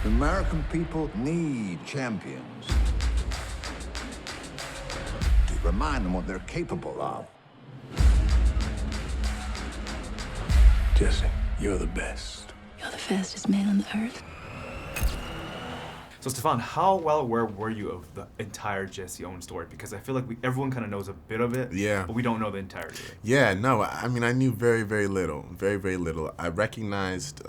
The American people need champions to remind them what they're capable of. Jesse, you're the best. You're the fastest man on the earth. So Stephan, how well aware were you of the entire Jesse Owens story? Because I feel like everyone kind of knows a bit of it, Yeah. but we don't know the entirety. Yeah, no, I mean, I knew very, very little, very, very little. I recognized,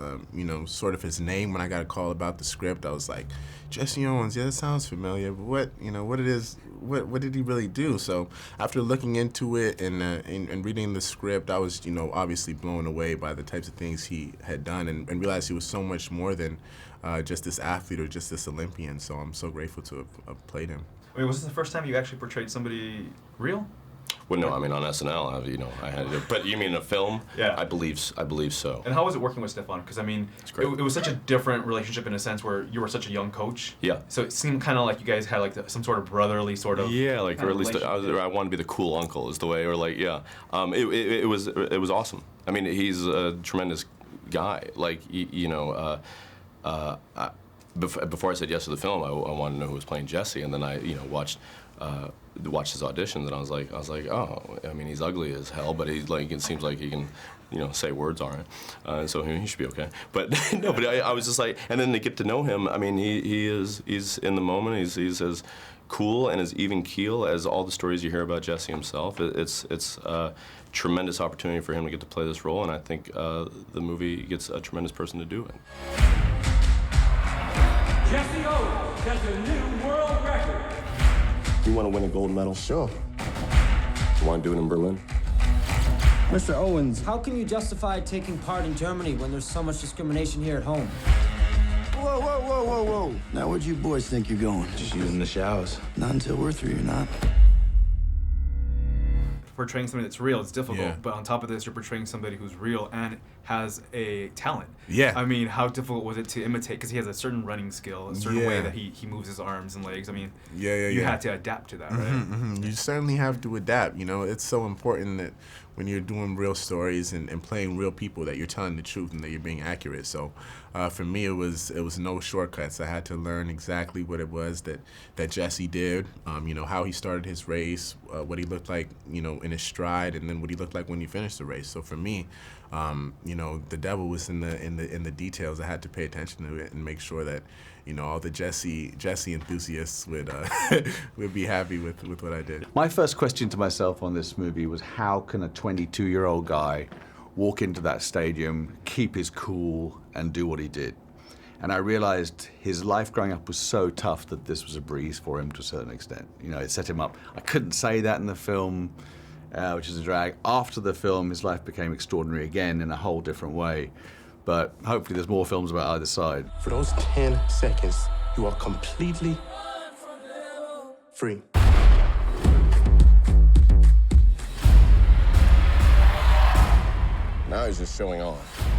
sort of his name when I got a call about the script. I was like, Jesse Owens, yeah, that sounds familiar, but what did he really do? So after looking into it and reading the script, I was, obviously blown away by the types of things he had done and realized he was so much more than just this athlete or just this Olympian. So I'm so grateful to have played him. I mean, was this the first time you actually portrayed somebody real? Well, no, I mean on SNL, I had to. But you mean a film? Yeah. I believe so. And how was it working with Stephan? Because I mean, it was such a different relationship in a sense where you were such a young coach. Yeah. So it seemed kind of like you guys had like some sort of brotherly sort of. Yeah, like or at least I wanted to be the cool uncle is the way, or like yeah. It was awesome. I mean, he's a tremendous guy. Like before I said yes to the film, I wanted to know who was playing Jesse, and then I watched his auditions, and I was like, oh, I mean, he's ugly as hell, but he's like, it seems like he can, say words all right, so he should be okay. But no, but I was just like, and then to get to know him, I mean, he's in the moment, he's as cool and as even keel as all the stories you hear about Jesse himself. It's a tremendous opportunity for him to get to play this role, and I think the movie gets a tremendous person to do it. Jesse Owens sets a new world record. You want to win a gold medal? Sure. You want to do it in Berlin? Mr. Owens, how can you justify taking part in Germany when there's so much discrimination here at home? Whoa, whoa, whoa, whoa, whoa. Now, where'd you boys think you're going? Just using the showers. Not until we're through, you're not. Portraying somebody that's real, it's difficult. Yeah. But on top of this, you're portraying somebody who's real and has a talent. Yeah. I mean, how difficult was it to imitate? Because he has a certain running skill, a certain way that he moves his arms and legs. I mean, you had to adapt to that, right? You certainly have to adapt. It's so important that when you're doing real stories and playing real people that you're telling the truth and that you're being accurate. So for me, it was no shortcuts. I had to learn exactly what it was that Jesse did, how he started his race, what he looked like, in his stride, and then what he looked like when he finished the race. So for me, the devil was in the details. I had to pay attention to it and make sure that, all the Jesse enthusiasts would would be happy with what I did. My first question to myself on this movie was, how can a 22-year-old guy walk into that stadium, keep his cool, and do what he did? And I realized his life growing up was so tough that this was a breeze for him to a certain extent. It set him up. I couldn't say that in the film, which is a drag. After the film, his life became extraordinary again in a whole different way. But hopefully there's more films about either side. For those 10 seconds, you are completely free. Now he's just showing off.